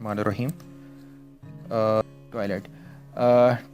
रहीम। Toilet.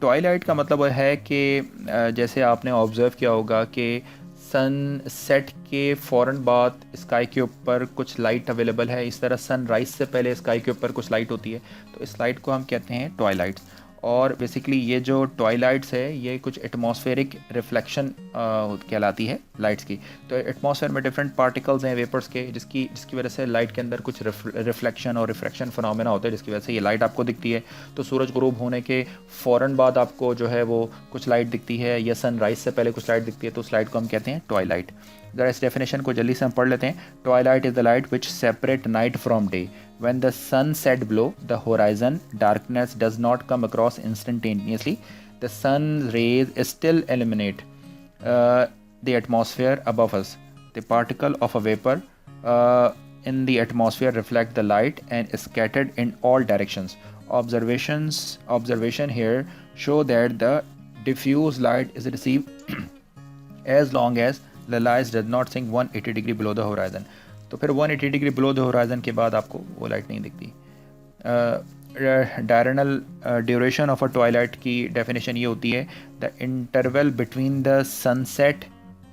Toilet का मतलब है कि जैसे आपने ऑब्ज़र्व किया होगा कि सन सेट के फ़ौरन बाद स्काई के ऊपर कुछ लाइट अवेलेबल है, इस तरह सनराइज़ से पहले स्काई के ऊपर कुछ लाइट होती है, तो इस लाइट को हम कहते हैं ट्वाइलाइट्स। और बेसिकली ये जो ट्वाइलाइट्स है ये कुछ एटमॉस्फेरिक रिफ्लेक्शन कहलाती है लाइट्स की। तो एटमॉस्फेयर में डिफरेंट पार्टिकल्स हैं वेपर्स के, जिसकी जिसकी वजह से लाइट के अंदर कुछ रिफ्लेक्शन और रिफ्रैक्शन फिनोमेना होता है, जिसकी वजह से ये लाइट आपको दिखती है। तो सूरज गुरूब होने के फ़ौरन बाद आपको जो है वो कुछ लाइट दिखती है, या सनराइज से पहले कुछ लाइट दिखती है, तो उस लाइट को हम कहते हैं ट्वाइलाइट। ज़रा इस डेफिनेशन को जल्दी से हम पढ़ लेते हैं। Twilight is the light which separate night from day. When the sun set below the horizon, darkness does not come across instantaneously. The sun's rays still illuminate the atmosphere above us. The particle of a vapor in the atmosphere reflect the light and is scattered in all directions. Observation here show that the diffuse light is received as long as the light does not sink 180 degree below the horizon. तो फिर 180 degree below the horizon के बाद आपको वो light नहीं दिखती। Diurnal duration of a Twilight की definition ये होती है, the interval between the sunset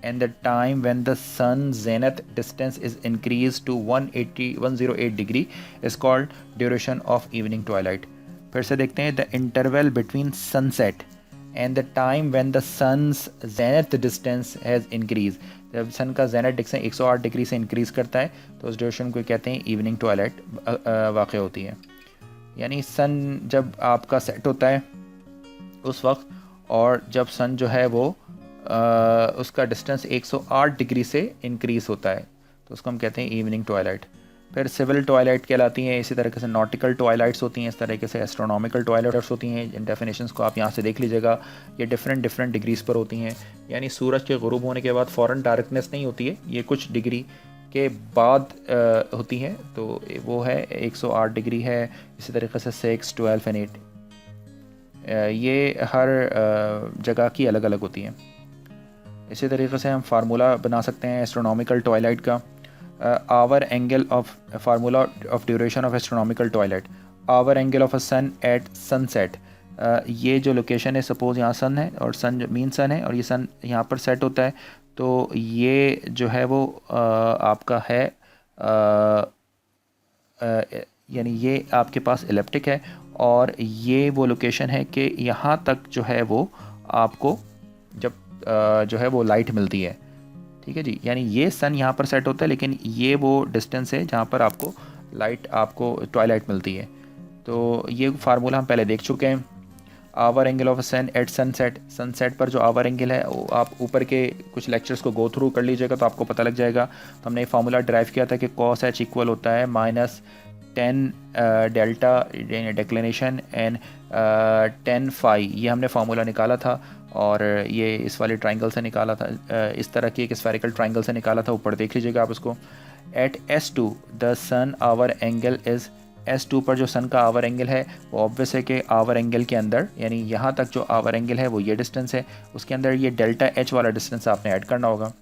and the time when the sun zenith distance is increased to 108 degree is called duration of evening twilight. फिर से देखते हैं, the interval between sunset and the time when the sun's zenith distance has increased. जब सन का Janet distance 108 degree से increase करता है तो उस ड्यूरेशन को कहते हैं इवनिंग ट्वाइलाइट वाक़ होती है। यानी सन जब आपका सेट होता है उस वक्त, और जब सन जो है वो उसका डिस्टेंस 108 डिग्री से इंक्रीज़ होता है तो उसको हम कहते हैं इवनिंग ट्वाइलाइट। फिर सिविल ट्वाइलाइट कहलाती हैं, इसी तरीके से नॉटिकल ट्वाइलाइट्स होती हैं, इस तरीके से एस्ट्रोनॉमिकल ट्वाइलाइट्स होती हैं। इन डेफिनेशंस को आप यहाँ से देख लीजिएगा, ये डिफरेंट डिग्रीज़ पर होती हैं। यानी सूरज के गुरूब होने के बाद फ़ौरन डार्कनेस नहीं होती है, ये कुछ डिग्री के बाद होती है। तो वो है 108 डिग्री है, इसी तरीके से 6, 12 एंड 8, ये हर जगह की अलग अलग होती हैं। इसी तरीके से हम फार्मूला बना सकते हैं एस्ट्रोनॉमिकल ट्वाइलाइट का। Hour angle of formula of duration of astronomical twilight, hour angle of a sun at sunset. ये जो लोकेशन है, सपोज़ यहाँ सन है और सन मीन सन है और ये सन यहाँ पर सेट होता है, तो ये जो है वो आपका है यानी ये आपके पास इलिप्टिक है, और ये वो लोकेशन है कि यहाँ तक जो है वो आपको जब जो है वो लाइट मिलती है। ठीक है जी, यानी ये सन यहाँ पर सेट होता है, लेकिन ये वो डिस्टेंस है जहाँ पर आपको लाइट, आपको ट्वाइलाइट मिलती है। तो ये फार्मूला हम पहले देख चुके हैं। Hour angle of sun at sunset, sunset पर जो आवर एंगल है वो आप ऊपर के कुछ लेक्चर्स को गो थ्रू कर लीजिएगा तो आपको पता लग जाएगा। तो हमने फार्मूला ड्राइव किया था कि कॉस एच इक्वल होता है -10 डेल्टा डिक्लिनेशन एंड 10 फाई, ये हमने फार्मूला निकाला था, और ये इस वाले ट्राइंगल से निकाला था, इस तरह की एक स्फेरिकल ट्राइंगल से निकाला था, ऊपर देख लीजिएगा आप उसको। At S2 the sun hour angle is, S2 पर जो सन का आवर एंगल है वो ऑब्वियस है कि आवर एंगल के अंदर, यानी यहाँ तक जो आवर एंगल है वो ये डिस्टेंस है, उसके अंदर ये डेल्टा H वाला डिस्टेंस आपने ऐड करना होगा।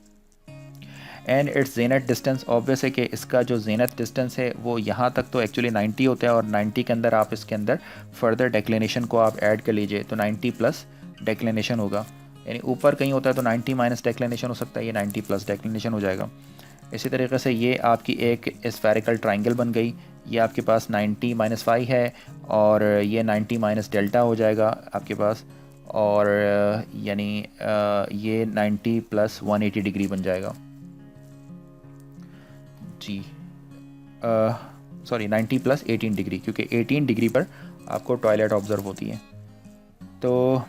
And it's Janet distance, obvious है कि इसका जो जेनेट डिस्टेंस है वो यहाँ तक तो एक्चुअली 90 होता है, और 90 के अंदर आप इसके अंदर फर्दर डेक्लिनेशन को आप ऐड कर लीजिए तो 90 प्लस डेक्लिनेशन होगा। यानी ऊपर कहीं होता है तो 90 माइनस डेक्लिनेशन हो सकता है, ये 90 प्लस डेक्लिनेशन हो जाएगा। इसी तरीके से ये आपकी एक स्फेरिकल ट्राइंगल बन गई, ये आपके पास 90 माइनस 5 है, और ये 90 माइनस डेल्टा हो जाएगा आपके पास, और यानी ये 90 प्लस 180 डिग्री बन जाएगा जी। सॉरी 90 प्लस 18 डिग्री, क्योंकि 18 डिग्री पर आपको ट्वाइलाइट ऑब्जर्व होती है। तो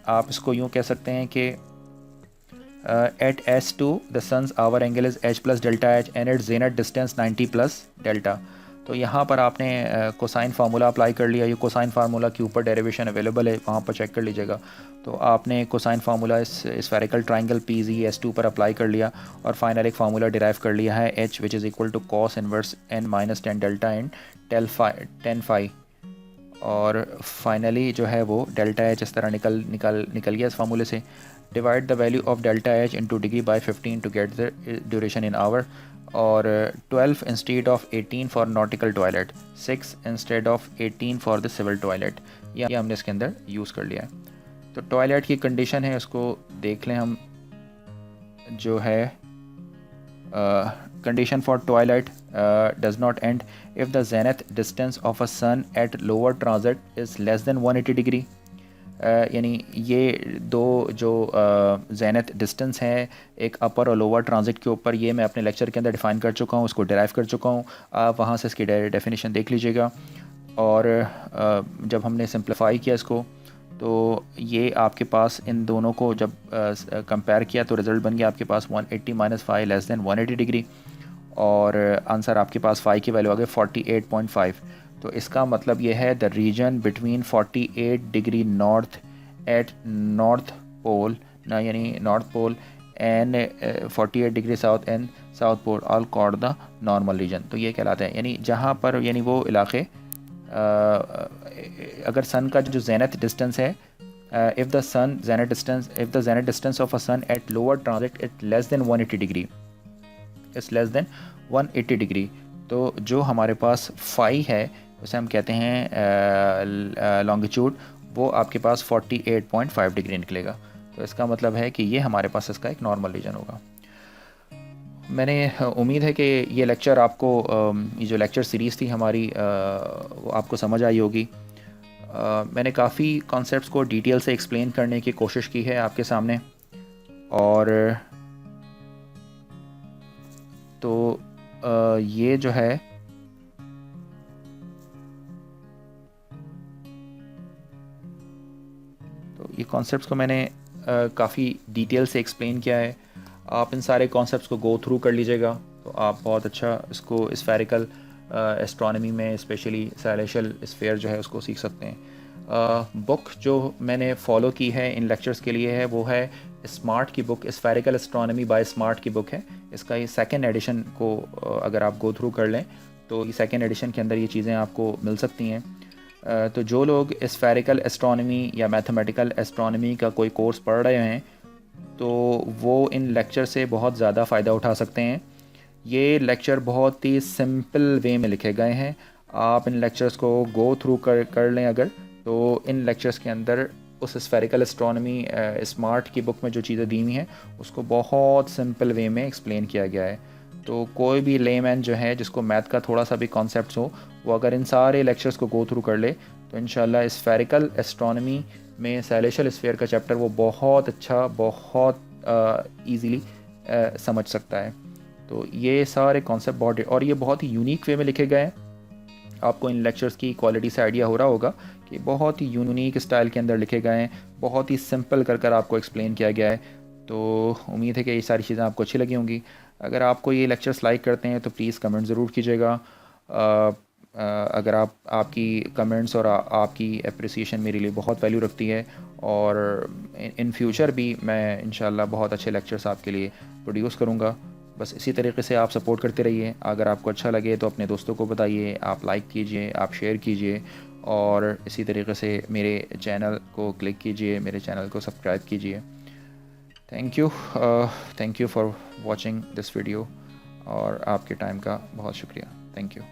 आप इसको यूँ कह सकते हैं कि at S2 the sun's hour angle is H plus delta H and at zenith distance 90 plus delta. तो यहाँ पर आपने कोसाइन फार्मूला अप्लाई कर लिया, ये कोसाइन फार्मूला के ऊपर डेरिवेशन अवेलेबल है, वहाँ पर चेक कर लीजिएगा। तो आपने कोसाइन फार्मूला इस स्फेरिकल ट्राइंगल PZS2 पर अप्लाई कर लिया, और फाइनल एक फार्मूला डिराइव कर लिया है H which is equal to cos inverse n minus 10 delta and 10 phi, और फाइनली जो है वो डेल्टा H इस तरह निकल गया इस फार्मूले से। Divide the value of delta H into degree by 15 to get the duration in hour, और 12 instead of 18 for nautical twilight, 6 instead of 18 for the civil twilight. ये हमने इसके अंदर यूज़ कर लिया है। तो टॉयलेट की कंडीशन है, उसको देख लें हम, जो है condition for toilet does not end if the zenith distance of a sun at lower transit is less than 180 degree। यानी ये दो जो जेनथ डिस्टेंस है एक अपर और लोअर ट्रांजिट के ऊपर, ये मैं अपने लेक्चर के अंदर डिफ़ाइन कर चुका हूँ, उसको डिराइव कर चुका हूँ। आप वहाँ से इसकी डेफिनेशन देख लीजिएगा। और जब हमने सिंप्लीफाई किया इसको, तो ये आपके पास इन दोनों को जब कंपेयर किया तो रिज़ल्ट बन गया आपके पास 180 माइनस 5 लेस दैन 180 डिग्री, और आंसर आपके पास 5 की वैल्यू आ गई 48.5। तो इसका मतलब ये है the region between 48 degree north at north pole ना, यानी north pole and 48 degree south and south pole all called the normal region. तो ये कहलाते हैं, यानी जहाँ पर, यानी वो इलाके अगर सन का जो जेनथ डिस्टेंस है, if the zenith distance of a sun at lower transit it less than 180 degree, it's less than 180 degree, तो जो हमारे पास फाई है उसे हम कहते हैं लॉन्गिट्यूड, वो आपके पास 48.5 डिग्री निकलेगा। तो इसका मतलब है कि ये हमारे पास इसका एक नॉर्मल रीजन होगा। मैंने उम्मीद है कि ये लेक्चर आपको, ये जो लेक्चर सीरीज़ थी हमारी, वो आपको समझ आई होगी। मैंने काफ़ी कॉन्सेप्ट्स को डिटेल से एक्सप्लेन करने की कोशिश की है आपके सामने, और तो ये जो है तो ये कॉन्सेप्ट्स को मैंने काफ़ी डिटेल से एक्सप्लेन किया है। आप इन सारे कॉन्सेप्ट्स को गो थ्रू कर लीजिएगा तो आप बहुत अच्छा इसको स्फेरिकल एस्ट्रोनॉमी में, स्पेशली सेलेशियल स्फीयर जो है उसको सीख सकते हैं। बुक जो मैंने फ़ॉलो की है इन लेक्चर्स के लिए है वो है स्मार्ट की book, spherical astronomy by Smart की बुक है। इसका ये सेकेंड एडिशन को अगर आप गो थ्रू कर लें तो ये सेकेंड एडिशन के अंदर ये चीज़ें आपको मिल सकती हैं। तो जो लोग स्फेरिकल एस्ट्रोनॉमी या मैथमेटिकल एस्ट्रोनॉमी का कोई कोर्स पढ़ रहे हैं तो वो इन लेक्चर से बहुत ज़्यादा फ़ायदा उठा सकते हैं। ये लेक्चर बहुत ही सिंपल वे में लिखे गए हैं। आप इन लेक्चर्स को गो थ्रू कर लें अगर, तो इन लेक्चर्स के अंदर उस स्फेरिकल एस्ट्रोनॉमी स्मार्ट की बुक में जो चीज़ें दी हुई हैं उसको बहुत सिंपल वे में एक्सप्लेन किया गया है। तो कोई भी लेमैन जो है जिसको मैथ का थोड़ा सा भी कॉन्सेप्ट हो, वो अगर इन सारे लेक्चर्स को गो थ्रू कर ले तो इंशाल्लाह स्फेरिकल एस्ट्रोनॉमी में सेलेशियल स्फीयर का चैप्टर वो बहुत अच्छा, बहुत ईज़िली समझ सकता है। तो ये सारे कॉन्सेप्ट बहुत, और ये बहुत ही यूनिक वे में लिखे गए हैं। आपको इन लेक्चर्स की क्वालिटी से आइडिया हो रहा होगा कि बहुत ही यूनिक स्टाइल के अंदर लिखे गए हैं, बहुत ही सिंपल कर आपको एक्सप्लेन किया गया है। तो उम्मीद है कि ये सारी चीज़ें आपको अच्छी लगी होंगी। अगर आपको ये लेक्चर्स लाइक करते हैं तो प्लीज़ कमेंट ज़रूर कीजिएगा। अगर आपकी कमेंट्स और आपकी अप्रिसिएशन मेरे लिए बहुत वैल्यू रखती है, और इन फ्यूचर भी मैं इंशाल्लाह बहुत अच्छे लेक्चर्स आपके लिए प्रोड्यूस करूँगा। बस इसी तरीके से आप सपोर्ट करते रहिए। अगर आपको अच्छा लगे तो अपने दोस्तों को बताइए, आप लाइक कीजिए, आप शेयर कीजिए, और इसी तरीके से मेरे चैनल को क्लिक कीजिए, मेरे चैनल को सब्सक्राइब कीजिए। Thank you for watching this video, और आपके टाइम का बहुत शुक्रिया। Thank you.